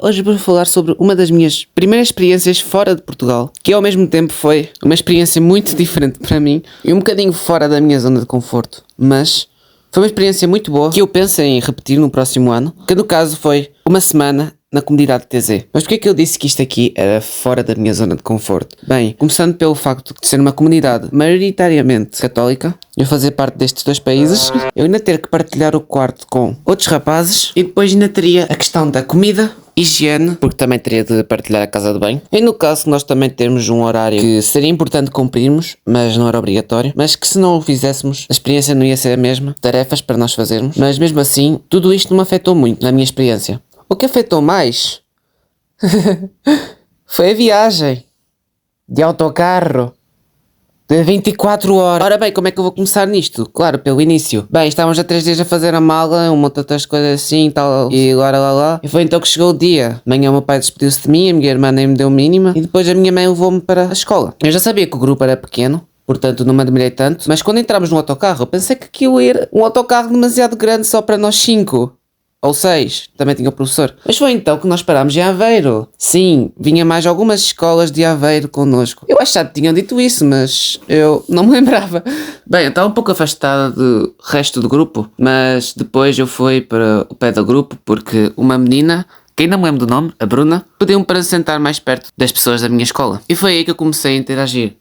hoje vou falar sobre uma das minhas primeiras experiências fora de Portugal, que ao mesmo tempo foi uma experiência muito diferente para mim e um bocadinho fora da minha zona de conforto, mas foi uma experiência muito boa que eu penso em repetir no próximo ano, que no caso foi uma semana na comunidade TZ. Mas porquê é que eu disse que isto aqui era fora da minha zona de conforto? Bem, começando pelo facto de ser uma comunidade maioritariamente católica, eu fazer parte destes dois países, eu ainda ter que partilhar o quarto com outros rapazes e depois ainda teria a questão da comida, higiene, porque também teria de partilhar a casa de banho. E no caso nós também temos um horário que seria importante cumprirmos, mas não era obrigatório, mas que se não o fizéssemos, a experiência não ia ser a mesma, tarefas para nós fazermos, mas mesmo assim, tudo isto não me afetou muito na minha experiência. O que afetou mais foi a viagem de autocarro de 24 horas. Ora bem, como é que eu vou começar nisto? Claro, pelo início. Bem, estávamos há 3 dias a fazer a mala, um monte de outras coisas assim, tal, e lá. E foi então que chegou o dia. Amanhã o meu pai despediu-se de mim, a minha irmã nem me deu mínima, e depois a minha mãe levou-me para a escola. Eu já sabia que o grupo era pequeno, portanto não me admirei tanto, mas quando entramos no autocarro, eu pensei que aquilo era um autocarro demasiado grande só para nós 5. Ou 6, também tinha o professor. Mas foi então que nós parámos em Aveiro. Sim, vinha mais algumas escolas de Aveiro connosco. Eu acho que já tinham dito isso, mas eu não me lembrava. Bem, eu estava um pouco afastada do resto do grupo, mas depois eu fui para o pé do grupo porque uma menina, que ainda me lembro do nome, a Bruna, pediu-me para sentar mais perto das pessoas da minha escola. E foi aí que eu comecei a interagir.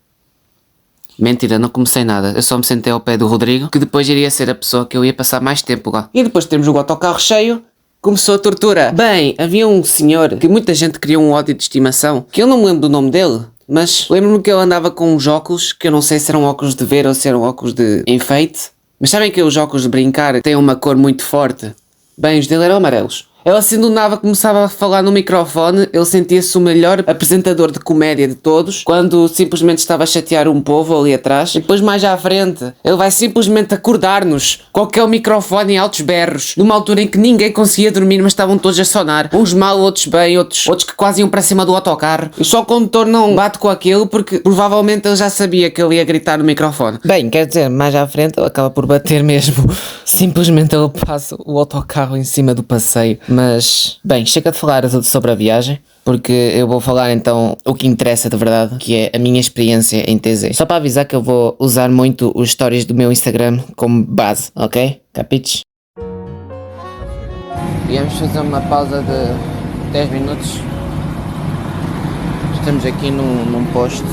Mentira, não comecei nada, eu só me sentei ao pé do Rodrigo, que depois iria ser a pessoa que eu ia passar mais tempo lá. E depois de termos o autocarro cheio, começou a tortura. Bem, havia um senhor que muita gente criou um ódio de estimação, que eu não me lembro do nome dele, mas lembro-me que ele andava com uns óculos, que eu não sei se eram óculos de ver ou se eram óculos de enfeite. Mas sabem que os óculos de brincar têm uma cor muito forte? Bem, os dele eram amarelos. Ele assim do nada começava a falar no microfone, ele sentia-se o melhor apresentador de comédia de todos, quando simplesmente estava a chatear um povo ali atrás. E depois mais à frente, ele vai simplesmente acordar-nos com aquele microfone em altos berros, numa altura em que ninguém conseguia dormir, mas estavam todos a sonar. Uns mal, outros bem, outros que quase iam para cima do autocarro. E só o condutor não bate com aquilo, porque provavelmente ele já sabia que ele ia gritar no microfone. Bem, quer dizer, mais à frente ele acaba por bater mesmo. Simplesmente ele passa o autocarro em cima do passeio. Mas, bem, chega de falar sobre a viagem, porque eu vou falar então o que interessa de verdade, que é a minha experiência em TZ. Só para avisar que eu vou usar muito os stories do meu Instagram como base, ok? Capites? Viemos fazer uma pausa de 10 minutos. Estamos aqui num posto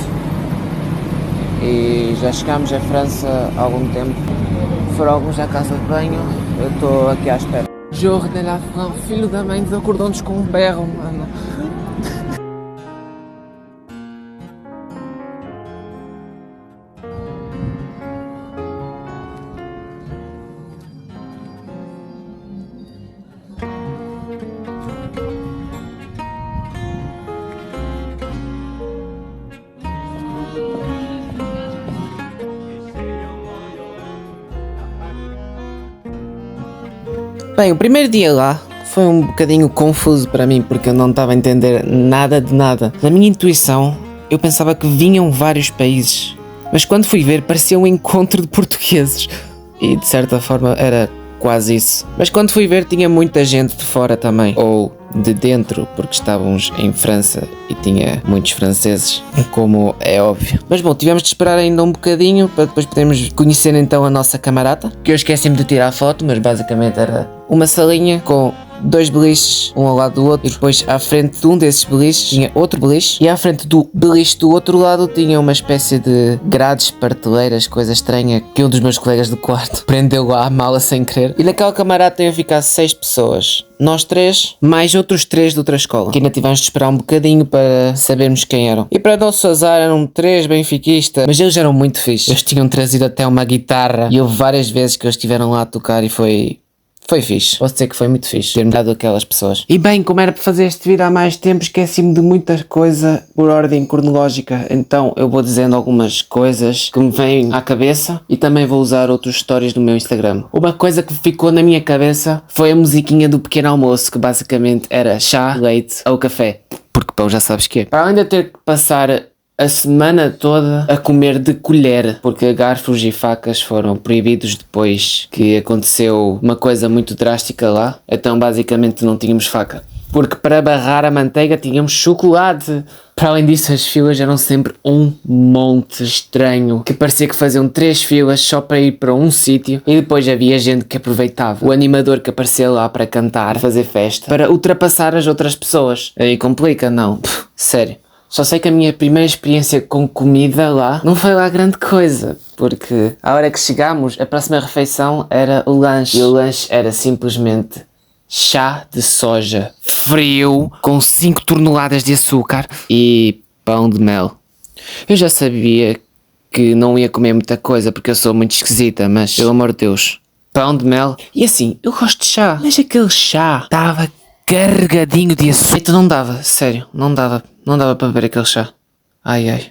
e já chegámos à França há algum tempo. Foram alguns à casa de banho, eu estou aqui à espera. Jour de la France, filho da mãe, desacordou-nos com um berro, mano. Bem, o primeiro dia lá foi um bocadinho confuso para mim, porque eu não estava a entender nada de nada. Na minha intuição, eu pensava que vinham vários países, mas quando fui ver parecia um encontro de portugueses, e de certa forma era quase isso. Mas quando fui ver tinha muita gente de fora também, ou de dentro, porque estávamos em França e tinha muitos franceses, como é óbvio. Mas bom, tivemos de esperar ainda um bocadinho para depois podermos conhecer então a nossa camarata, que eu esqueci-me de tirar a foto, mas basicamente era uma salinha com 2 beliches, um ao lado do outro, e depois à frente de um desses beliches tinha outro beliche, e à frente do beliche do outro lado tinha uma espécie de grades, prateleiras, coisa estranha, que um dos meus colegas do quarto prendeu lá a mala sem querer. E naquela camarada iam ficar 6 pessoas. Nós 3, mais outros 3 de outra escola, que ainda tivemos de esperar um bocadinho para sabermos quem eram. E para nosso azar eram 3 benfiquistas, mas eles eram muito fixes. Eles tinham trazido até uma guitarra, e houve várias vezes que eles estiveram lá a tocar e foi fixe. Posso dizer que foi muito fixe ter-me dado aquelas pessoas. E bem, como era para fazer este vídeo há mais tempo, esqueci-me de muita coisa por ordem cronológica. Então eu vou dizendo algumas coisas que me vêm à cabeça e também vou usar outros stories do meu Instagram. Uma coisa que ficou na minha cabeça foi a musiquinha do pequeno almoço, que basicamente era chá, leite ou café. Porque pão já sabes que é. Para além de eu ter que passar a semana toda a comer de colher, porque garfos e facas foram proibidos depois que aconteceu uma coisa muito drástica lá, então basicamente não tínhamos faca. porque para barrar a manteiga tínhamos chocolate. Para além disso, as filas eram sempre um monte estranho, que parecia que faziam 3 filas só para ir para um sítio, e depois havia gente que aproveitava o animador que aparecia lá para cantar, fazer festa, para ultrapassar as outras pessoas. Aí complica, não? Sério. Só sei que a minha primeira experiência com comida lá não foi lá grande coisa, porque à hora que chegámos, a próxima refeição era o lanche, e o lanche era simplesmente chá de soja frio com 5 toneladas de açúcar e pão de mel. Eu já sabia que não ia comer muita coisa porque eu sou muito esquisita, mas pelo amor de Deus, pão de mel. E assim, eu gosto de chá, mas aquele chá estava carregadinho de açúcar. Então não dava, sério, não dava para beber aquele chá. Ai ai.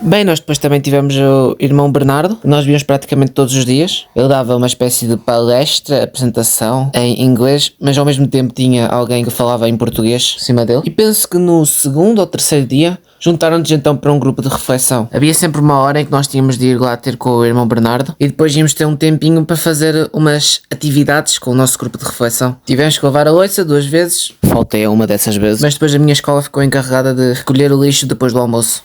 Bem, nós depois também tivemos o irmão Bernardo, que nós víamos praticamente todos os dias. Ele dava uma espécie de palestra, apresentação em inglês, mas ao mesmo tempo tinha alguém que falava em português em cima dele. E penso que no segundo ou terceiro dia juntaram-nos então para um grupo de reflexão. Havia sempre uma hora em que nós tínhamos de ir lá ter com o irmão Bernardo e depois íamos ter um tempinho para fazer umas atividades com o nosso grupo de reflexão. Tivemos que lavar a louça 2 vezes, faltei a uma dessas vezes, mas depois a minha escola ficou encarregada de recolher o lixo depois do almoço.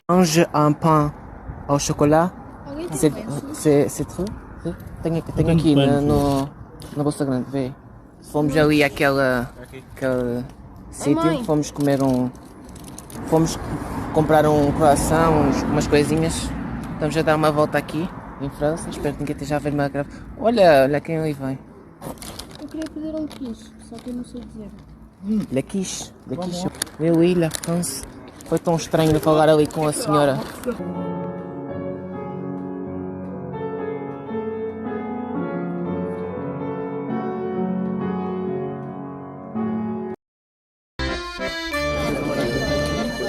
Mange un pain ao chocolat. C'est trop? Tenho aqui na bolsa grande, vê. Fomos ali àquele sítio, fomos comprar um croissant, umas coisinhas. Estamos a dar uma volta aqui, em França, espero que ninguém esteja a ver uma grave. Olha quem ali vem. Eu queria pedir um quiche, só que eu não sei dizer. Le quiche. Oui, la France. Foi tão estranho falar ali com a senhora.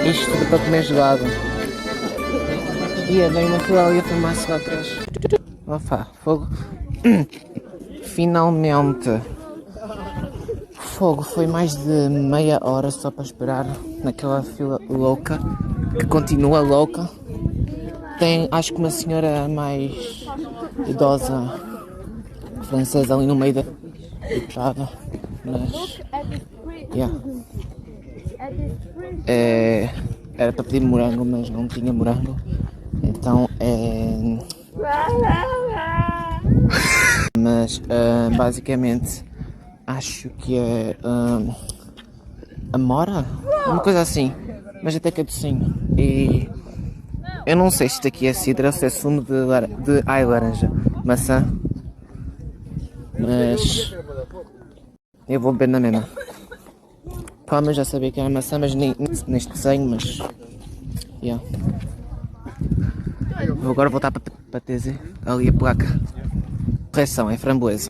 Isto tudo para comer gelado. Ia, vem uma fila ali a fumar-se lá atrás. Opa, fogo. Finalmente. Fogo, foi mais de meia hora só para esperar naquela fila louca, que continua louca. Tem, acho que uma senhora mais idosa, francesa ali no meio da estrada, mas... Yeah. Era para pedir morango, mas não tinha morango, então mas basicamente acho que é amora, uma coisa assim, mas até que é docinho. E eu não sei se isto aqui é cidra ou se é sumo de laranja, maçã, mas eu vou beber na mesma. Pá, mas já sabia que era maçã, mas nem neste desenho, mas... Yeah. Vou agora voltar para TZ, ali a placa. Correção, é framboesa.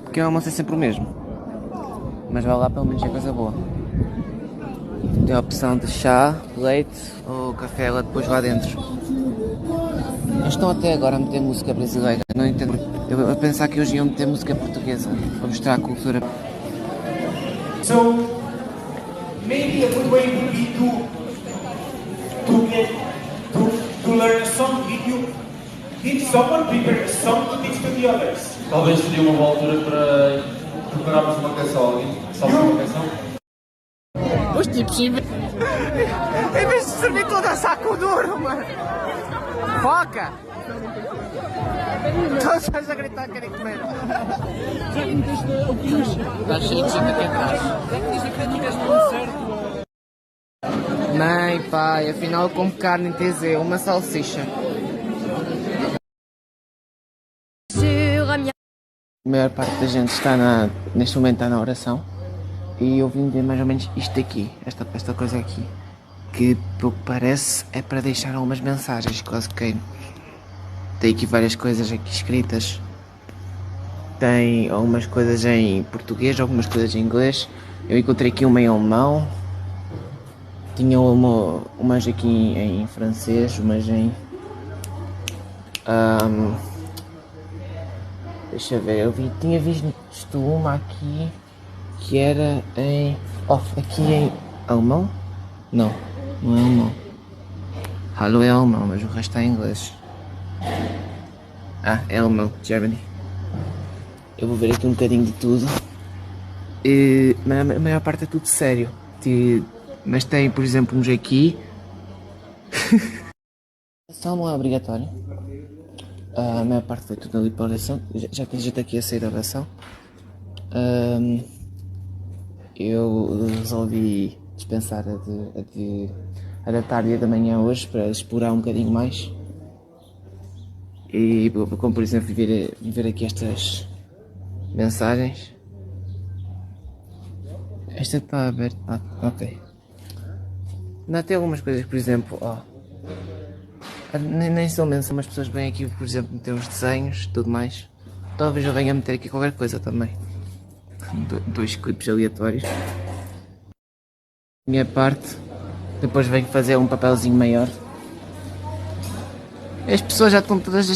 Porque o almoço é sempre o mesmo, mas vai lá pelo menos é coisa boa. Tem a opção de chá, leite ou café lá depois lá dentro. Eles estão até agora a meter música brasileira, não entendo. Eu a pensar que hoje iam meter música portuguesa para mostrar a cultura. So maybe a good way would be to learn a song. Did someone prepare a song to teach to the others? Talvez seria uma boa altura para prepararmos uma canção. Alguém sabe uma canção? Os tipos em vez de servir toda a saco duro, mano. Foca! Todos a gritar que querem comer. Está cheio de gente aqui atrás. Mãe, pai, afinal eu como carne em TZ, uma salsicha. A maior parte da gente está neste momento está na oração. E eu vim ver mais ou menos isto aqui, esta coisa aqui. Que, pelo que parece, é para deixar algumas mensagens, quase que tem aqui várias coisas aqui escritas. Tem algumas coisas em português, algumas coisas em inglês. Eu encontrei aqui uma em alemão. Tinha umas aqui em francês, umas em... deixa eu ver, tinha visto uma aqui que era em... aqui em alemão? Não, não é alemão. Hallo é alemão, mas o resto está em inglês. É alemão, Germany. Eu vou ver aqui um bocadinho de tudo. Mas a maior parte é tudo sério. Mas tem, por exemplo, uns aqui. A oração não é obrigatório. A maior parte foi tudo ali para a oração. Já tem gente aqui a sair da oração. Eu resolvi dispensar a da tarde e a da manhã hoje para explorar um bocadinho mais. E como por exemplo ver aqui estas mensagens. Esta está aberta. Ok. Ainda tem algumas coisas, por exemplo, nem são mensagens, mas as pessoas vêm aqui, por exemplo, meter uns desenhos e tudo mais. Talvez eu venha meter aqui qualquer coisa também. Dois clipes aleatórios. Minha parte. Depois venho fazer um papelzinho maior. As pessoas já estão todas a...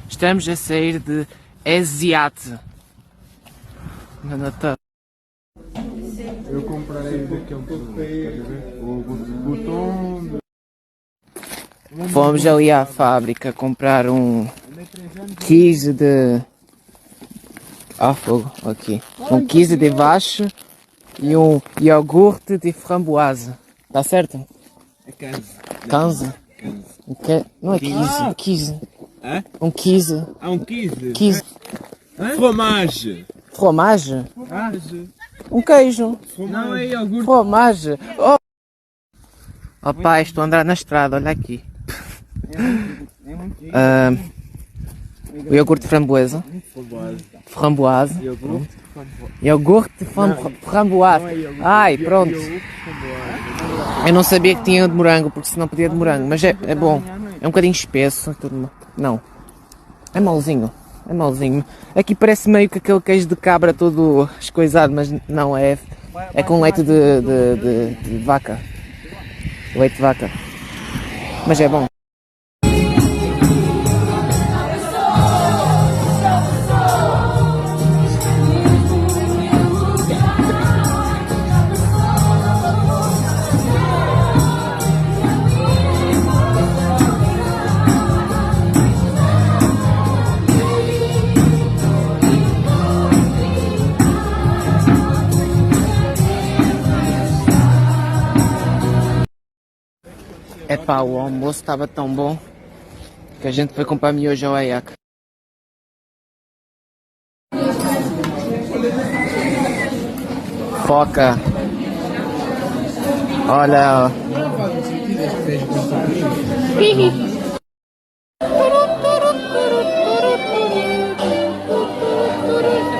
Estamos a sair de Eziate. No Natal. Eu comprei daquele o botão. Fomos ali à fábrica comprar um 15 de... fogo, aqui. Um 15 de vache e um iogurte de framboise. Tá certo? É 15. 15? Não é 15, 15. Hã? Um 15. Um 15. 15. Fromage. Fromage? Fromage. Um queijo. Não é iogurte. Fromage. Oh pai, estou a andar na estrada, olha aqui. O iogurte de framboesa. Framboise. Iogurte de framboise. Ai, pronto. Eu não sabia que tinha de morango, porque senão podia de morango, mas é bom. É um bocadinho espesso. Não. É malzinho. É malzinho. Aqui parece meio que aquele queijo de cabra todo escoisado, mas não, é com leite de vaca. Leite de vaca. Mas é bom. Epá, o almoço estava tão bom que a gente foi comprar miojo ao Aiac. Foca! Olha!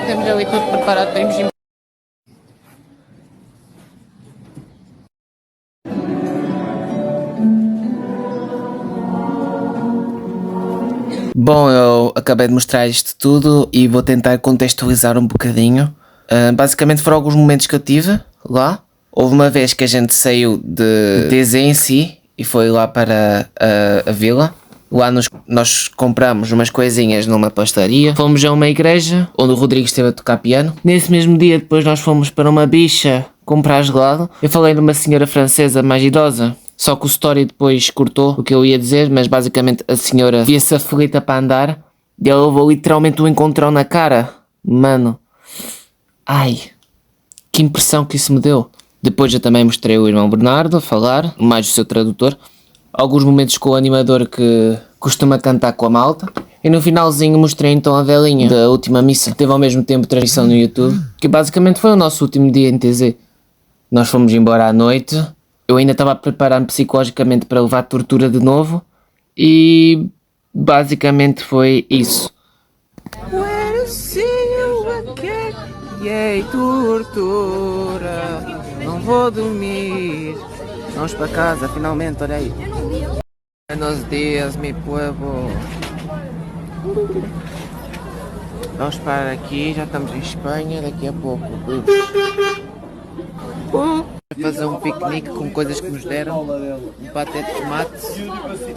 Temos ali tudo preparado, temos de... Bom, eu acabei de mostrar isto tudo e vou tentar contextualizar um bocadinho. Basicamente foram alguns momentos que eu tive lá Houve uma vez que a gente saiu de TZ em si e foi lá para a vila. Lá nós compramos umas coisinhas numa pastelaria. Fomos a uma igreja onde o Rodrigo esteve a tocar piano. Nesse mesmo dia depois nós fomos para uma bicha comprar gelado. Eu falei de uma senhora francesa mais idosa. Só que o story depois cortou o que eu ia dizer, mas basicamente a senhora via-se aflita para andar e ela levou literalmente um encontrão na cara. Mano, ai, que impressão que isso me deu. Depois eu também mostrei o irmão Bernardo a falar, mais o seu tradutor. Alguns momentos com o animador que costuma cantar com a malta. E no finalzinho mostrei então a velinha da última missa. Teve ao mesmo tempo transmissão no YouTube, que basicamente foi o nosso último dia em TZ. Nós fomos embora à noite. Eu ainda estava a preparar-me psicologicamente para levar tortura de novo. E basicamente foi isso. Yay, tortura, não vou dormir. Vamos para casa, finalmente, olha aí. Buenos dias, mi pueblo. Vamos parar aqui, já estamos em Espanha, daqui a pouco. Fazer um piquenique com coisas que nos deram. Um paté de tomate,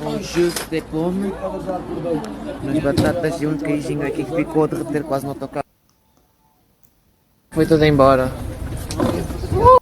um jus de pome, umas batatas e um queijinho aqui que ficou a derreter quase no autocarro. Foi tudo embora.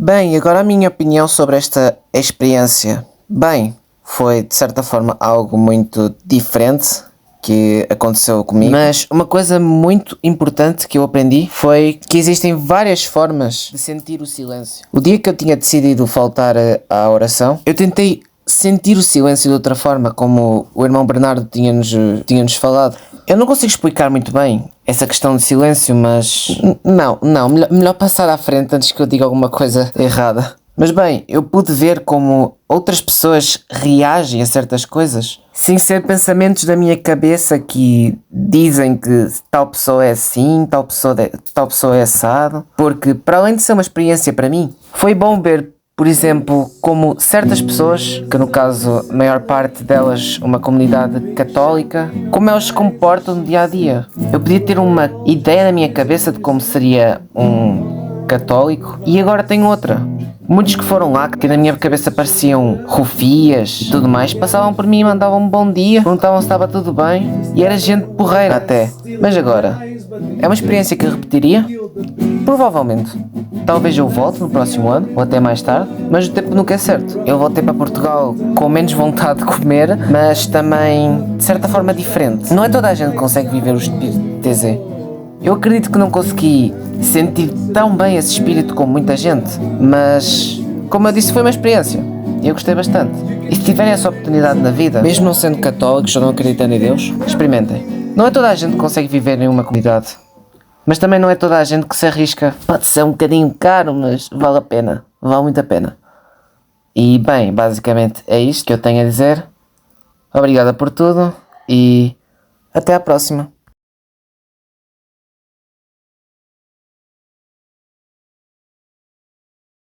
Bem, agora a minha opinião sobre esta experiência. Bem, foi de certa forma algo muito diferente que aconteceu comigo. Mas uma coisa muito importante que eu aprendi foi que existem várias formas de sentir o silêncio. O dia que eu tinha decidido faltar à oração, eu tentei sentir o silêncio de outra forma, como o irmão Bernardo tinha-nos falado. Eu não consigo explicar muito bem essa questão de silêncio, mas... Não, melhor passar à frente antes que eu diga alguma coisa errada. Mas bem, eu pude ver como outras pessoas reagem a certas coisas, sem ser pensamentos da minha cabeça que dizem que tal pessoa é assim, tal pessoa é assado. Porque, para além de ser uma experiência para mim, foi bom ver, por exemplo, como certas pessoas, que no caso a maior parte delas uma comunidade católica, como elas se comportam no dia a dia. Eu podia ter uma ideia na minha cabeça de como seria um católico e agora tenho outra. Muitos que foram lá, que na minha cabeça pareciam rufias e tudo mais, passavam por mim e mandavam um bom dia, perguntavam se estava tudo bem e era gente porreira até. Mas agora, é uma experiência que eu repetiria? Provavelmente. Talvez eu volte no próximo ano, ou até mais tarde, mas o tempo nunca é certo. Eu voltei para Portugal com menos vontade de comer, mas também, de certa forma, diferente. Não é toda a gente que consegue viver o espírito de TZ. Eu acredito que não consegui sentir tão bem esse espírito como muita gente, mas, como eu disse, foi uma experiência. E eu gostei bastante. E se tiverem essa oportunidade na vida, mesmo não sendo católicos ou não acreditando em Deus, experimentem. Não é toda a gente que consegue viver em uma comunidade. Mas também não é toda a gente que se arrisca. Pode ser um bocadinho caro, mas vale a pena. Vale muito a pena. E bem, basicamente é isto que eu tenho a dizer. Obrigada por tudo e até à próxima.